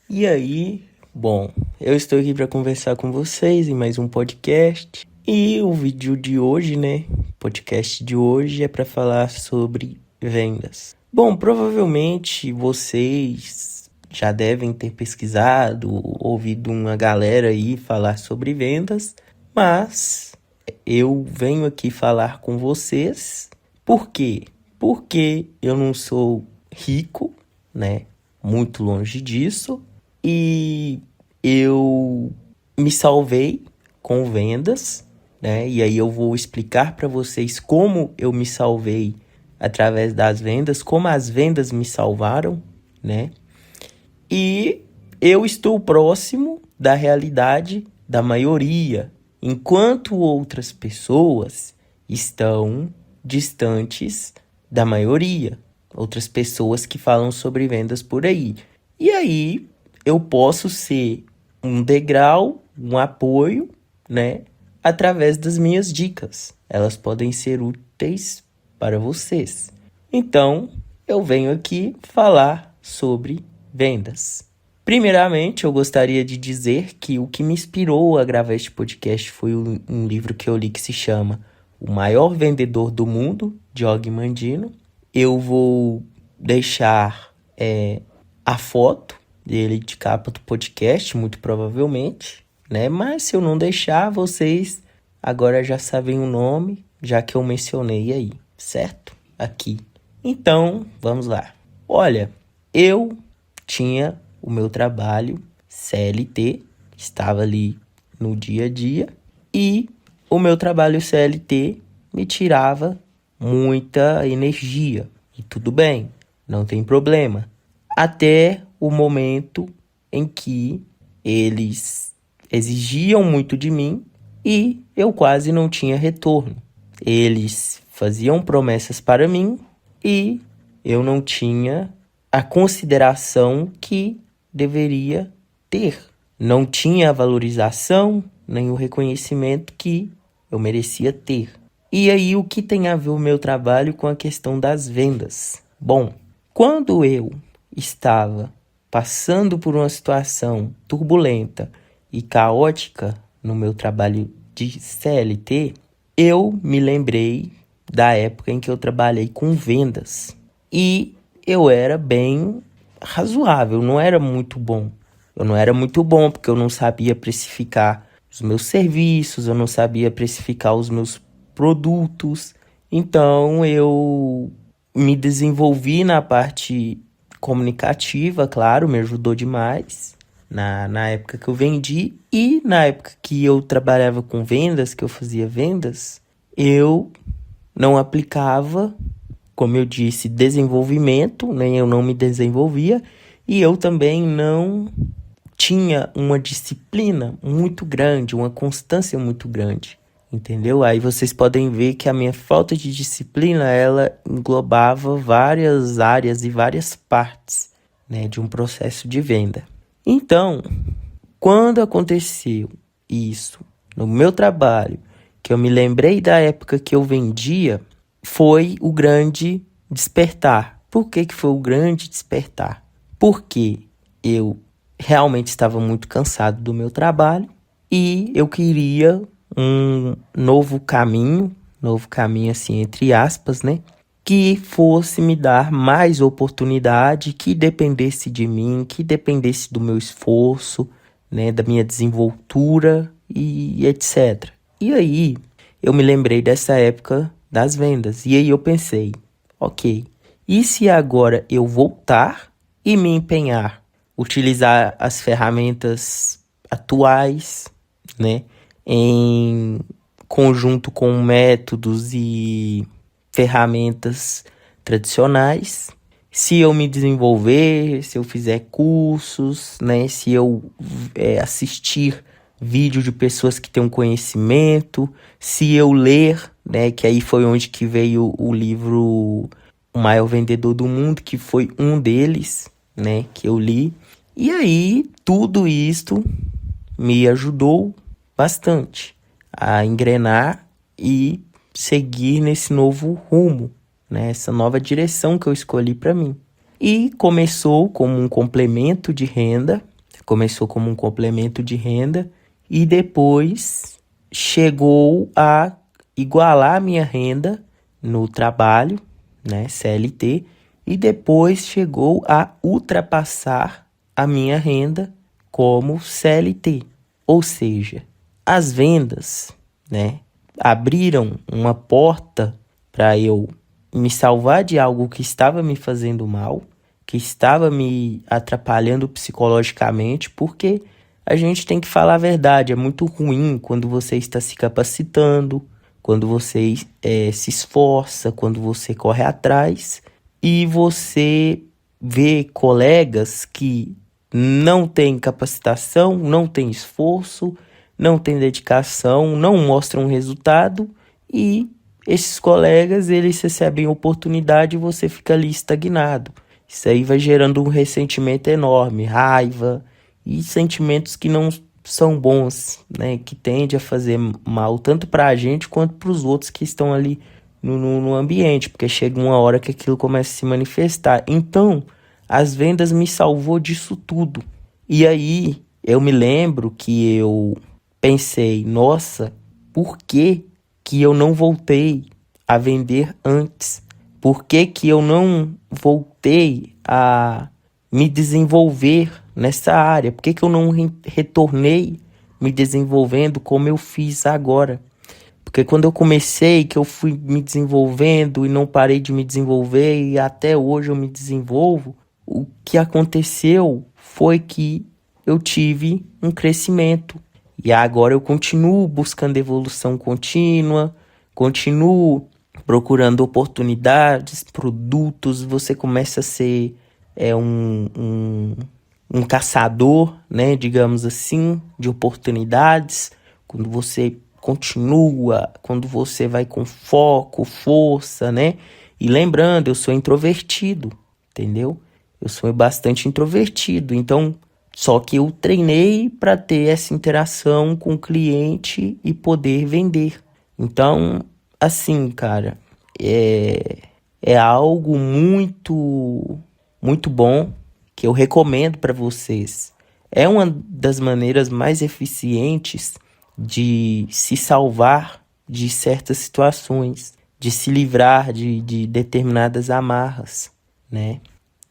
E aí, bom, eu estou aqui para conversar com vocês em mais um podcast. E o vídeo de hoje, podcast de hoje é para falar sobre vendas. Bom, provavelmente vocês já devem ter pesquisado, ouvido uma galera aí falar sobre vendas, mas eu venho aqui falar com vocês. Por quê? Porque eu não sou rico, muito longe disso. E eu me salvei com vendas, E aí eu vou explicar para vocês como eu me salvei através das vendas, como as vendas me salvaram, E eu estou próximo da realidade da maioria, enquanto outras pessoas estão distantes da maioria. Outras pessoas que falam sobre vendas por aí. E aí, eu posso ser um degrau, um apoio, através das minhas dicas. Elas podem ser úteis para vocês. Então, eu venho aqui falar sobre vendas. Primeiramente, eu gostaria de dizer que o que me inspirou a gravar este podcast foi um livro que eu li que se chama O Maior Vendedor do Mundo, de Og Mandino. Eu vou deixar a foto dele de capa do podcast, muito provavelmente, Mas se eu não deixar, vocês agora já sabem o nome, já que eu mencionei aí, certo? Aqui. Então, vamos lá. Olha, eu tinha o meu trabalho CLT, estava ali no dia a dia, e o meu trabalho CLT me tirava muita energia. E tudo bem, não tem problema. Até o momento em que eles exigiam muito de mim e eu quase não tinha retorno. Eles faziam promessas para mim e eu não tinha a consideração que deveria ter. Não tinha a valorização nem o reconhecimento que eu merecia ter. E aí, o que tem a ver o meu trabalho com a questão das vendas? Bom, quando eu estava passando por uma situação turbulenta e caótica no meu trabalho de CLT, eu me lembrei da época em que eu trabalhei com vendas. E eu era bem razoável, não era muito bom. Eu não era muito bom porque eu não sabia precificar os meus serviços, eu não sabia precificar os meus produtos. Então, eu me desenvolvi na parte comunicativa, claro, me ajudou demais na época que eu vendi. E na época que eu trabalhava com vendas, que eu fazia vendas, eu não aplicava, como eu disse, desenvolvimento, nem eu não me desenvolvia. E eu também não tinha uma disciplina muito grande, uma constância muito grande. Entendeu? Aí vocês podem ver que a minha falta de disciplina, ela englobava várias áreas e várias partes, de um processo de venda. Então, quando aconteceu isso no meu trabalho, que eu me lembrei da época que eu vendia, foi o grande despertar. Por que foi o grande despertar? Porque eu realmente estava muito cansado do meu trabalho e eu queria um novo caminho assim, entre aspas, que fosse me dar mais oportunidade, que dependesse de mim, que dependesse do meu esforço, da minha desenvoltura e etc. E aí, eu me lembrei dessa época das vendas. E aí eu pensei, ok, e se agora eu voltar e me empenhar, utilizar as ferramentas atuais, em conjunto com métodos e ferramentas tradicionais. Se eu me desenvolver, se eu fizer cursos, se eu assistir vídeo de pessoas que têm um conhecimento, se eu ler, que aí foi onde que veio o livro O Maior Vendedor do Mundo, que foi um deles, que eu li. E aí, tudo isto me ajudou bastante a engrenar e seguir nesse novo rumo, essa nova direção que eu escolhi para mim. E começou como um complemento de renda, Começou como um complemento de renda e depois chegou a igualar a minha renda no trabalho, né, CLT, e depois chegou a ultrapassar a minha renda como CLT. Ou seja, as vendas, né, abriram uma porta para eu me salvar de algo que estava me fazendo mal, que estava me atrapalhando psicologicamente, porque a gente tem que falar a verdade, é muito ruim quando você está se capacitando, quando você se esforça, quando você corre atrás e você vê colegas que não têm capacitação, não têm esforço, não têm dedicação, não mostram resultado e esses colegas, eles recebem oportunidade e você fica ali estagnado. Isso aí vai gerando um ressentimento enorme, raiva e sentimentos que não são bons, né? Que tende a fazer mal tanto para a gente quanto para os outros que estão ali no ambiente, porque chega uma hora que aquilo começa a se manifestar. Então, as vendas me salvou disso tudo. E aí, eu me lembro que eu pensei, nossa, por que eu não voltei a vender antes? Por que eu não voltei a me desenvolver nessa área? Por que eu não retornei me desenvolvendo como eu fiz agora? Porque quando eu comecei, que eu fui me desenvolvendo e não parei de me desenvolver e até hoje eu me desenvolvo, o que aconteceu foi que eu tive um crescimento. E agora eu continuo buscando evolução contínua, continuo procurando oportunidades, produtos, você começa a ser um caçador, né, digamos assim, de oportunidades, quando você continua, quando você vai com foco, força, né? E lembrando, eu sou introvertido, entendeu? Eu sou bastante introvertido, então só que eu treinei para ter essa interação com o cliente e poder vender. Então, assim, cara, é algo muito bom que eu recomendo para vocês. É uma das maneiras mais eficientes de se salvar de certas situações, de se livrar de determinadas amarras, né?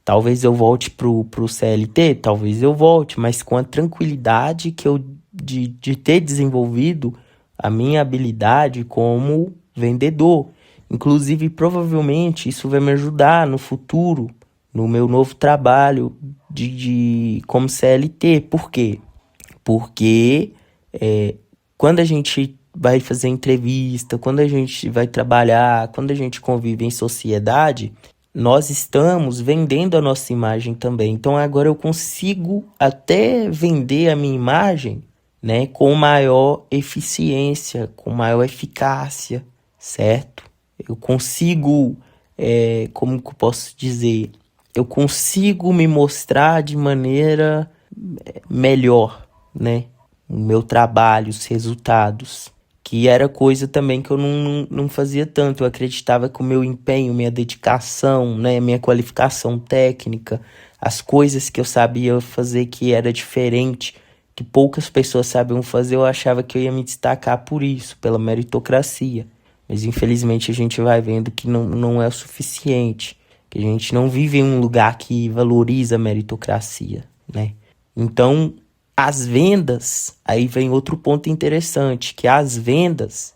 Talvez eu volte pro CLT, talvez eu volte, mas com a tranquilidade que eu de ter desenvolvido a minha habilidade como vendedor. Inclusive, provavelmente, isso vai me ajudar no futuro, no meu novo trabalho como CLT. Por quê? Porque quando a gente vai fazer entrevista, quando a gente vai trabalhar, quando a gente convive em sociedade, nós estamos vendendo a nossa imagem também. Então agora eu consigo até vender a minha imagem, né, com maior eficiência, com maior eficácia, certo? Eu consigo, como que eu posso dizer? Eu consigo me mostrar de maneira melhor, né? O meu trabalho, os resultados. Que era coisa também que eu não fazia tanto. Eu acreditava que o meu empenho, minha dedicação, né, minha qualificação técnica, as coisas que eu sabia fazer que era diferente, que poucas pessoas sabiam fazer, eu achava que eu ia me destacar por isso, pela meritocracia. Mas infelizmente a gente vai vendo que não é o suficiente, que a gente não vive em um lugar que valoriza a meritocracia, né? Então, as vendas, aí vem outro ponto interessante, que as vendas,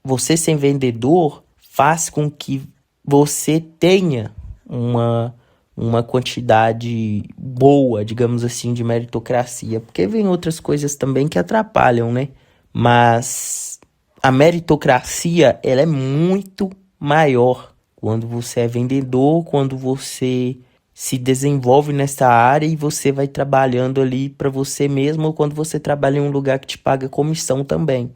você ser vendedor faz com que você tenha uma quantidade boa, digamos assim, de meritocracia, porque vem outras coisas também que atrapalham, né? Mas a meritocracia, ela é muito maior quando você é vendedor, quando você se desenvolve nessa área e você vai trabalhando ali para você mesmo, ou quando você trabalha em um lugar que te paga comissão também.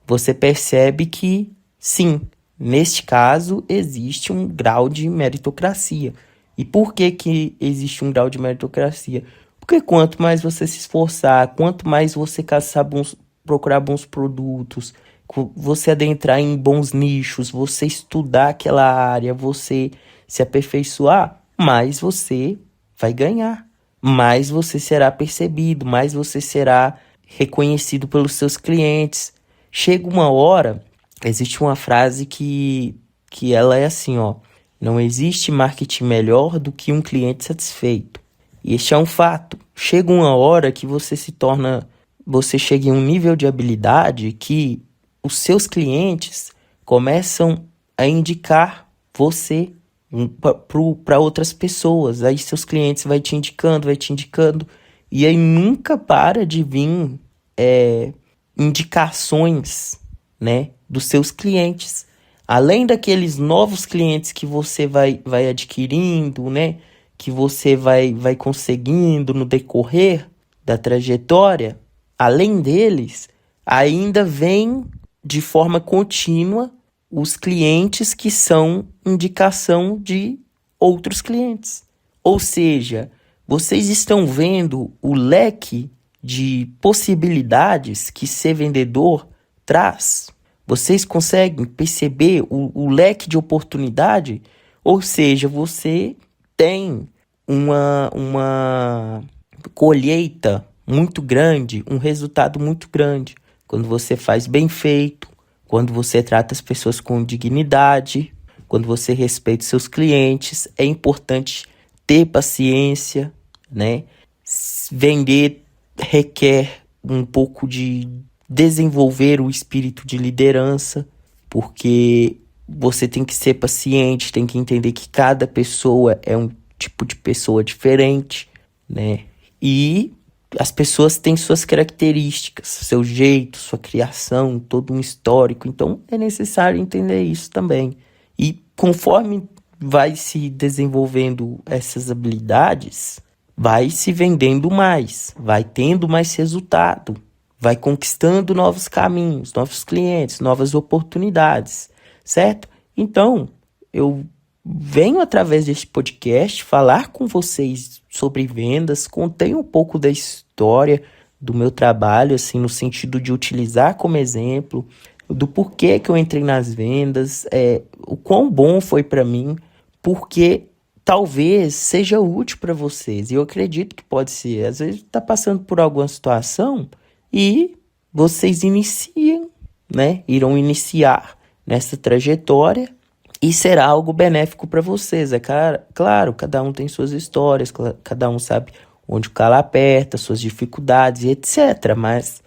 Você percebe que, sim, neste caso, existe um grau de meritocracia. E por que existe um grau de meritocracia? Porque quanto mais você se esforçar, quanto mais você procurar bons produtos, você adentrar em bons nichos, você estudar aquela área, você se aperfeiçoar, mais você vai ganhar, mais você será percebido, mais você será reconhecido pelos seus clientes. Chega uma hora, existe uma frase que ela é assim, ó: não existe marketing melhor do que um cliente satisfeito. E este é um fato. Chega uma hora que você chega em um nível de habilidade que os seus clientes começam a indicar você para outras pessoas. Aí seus clientes vai te indicando, e aí nunca para de vir indicações, né, dos seus clientes. Além daqueles novos clientes que você vai adquirindo, né, que você vai conseguindo no decorrer da trajetória, além deles, ainda vem de forma contínua os clientes que são indicação de outros clientes. Ou seja, vocês estão vendo o leque de possibilidades que ser vendedor traz? Vocês conseguem perceber o leque de oportunidade? Ou seja, você tem uma colheita muito grande, um resultado muito grande, quando você faz bem feito, quando você trata as pessoas com dignidade, quando você respeita seus clientes. É importante ter paciência, né? Vender requer um pouco de desenvolver o espírito de liderança, porque você tem que ser paciente, tem que entender que cada pessoa é um tipo de pessoa diferente, né? E as pessoas têm suas características, seu jeito, sua criação, todo um histórico. Então é necessário entender isso também. E conforme vai se desenvolvendo essas habilidades, vai se vendendo mais, vai tendo mais resultado, vai conquistando novos caminhos, novos clientes, novas oportunidades, certo? Então, eu venho através deste podcast falar com vocês sobre vendas, contei um pouco da história do meu trabalho, assim, no sentido de utilizar como exemplo, do porquê que eu entrei nas vendas, o quão bom foi para mim, porque talvez seja útil para vocês, e eu acredito que pode ser. Às vezes está passando por alguma situação e vocês iniciam, né? Irão iniciar nessa trajetória e será algo benéfico para vocês. Claro, cada um tem suas histórias, cada um sabe onde o calo aperta, suas dificuldades e etc. Mas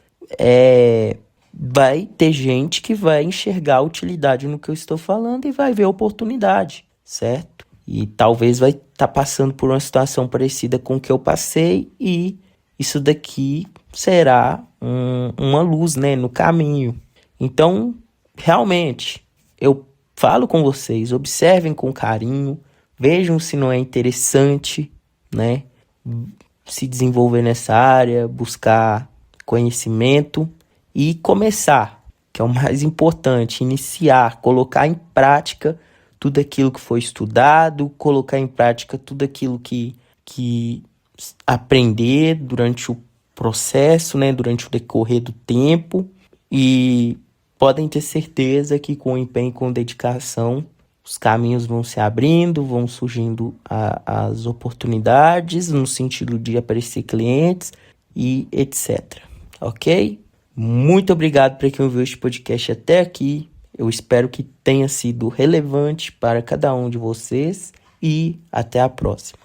vai ter gente que vai enxergar a utilidade no que eu estou falando e vai ver a oportunidade, certo? E talvez vai estar passando por uma situação parecida com o que eu passei, e isso daqui será uma luz, né, no caminho. Então, realmente, eu falo com vocês, observem com carinho, vejam se não é interessante, né, se desenvolver nessa área, buscar conhecimento e começar, que é o mais importante, iniciar, colocar em prática tudo aquilo que foi estudado, colocar em prática tudo aquilo que aprender durante o processo, né, durante o decorrer do tempo. E podem ter certeza que com empenho e com dedicação, os caminhos vão se abrindo, vão surgindo as oportunidades no sentido de aparecer clientes e etc. Ok? Muito obrigado para quem ouviu este podcast até aqui. Eu espero que tenha sido relevante para cada um de vocês e até a próxima.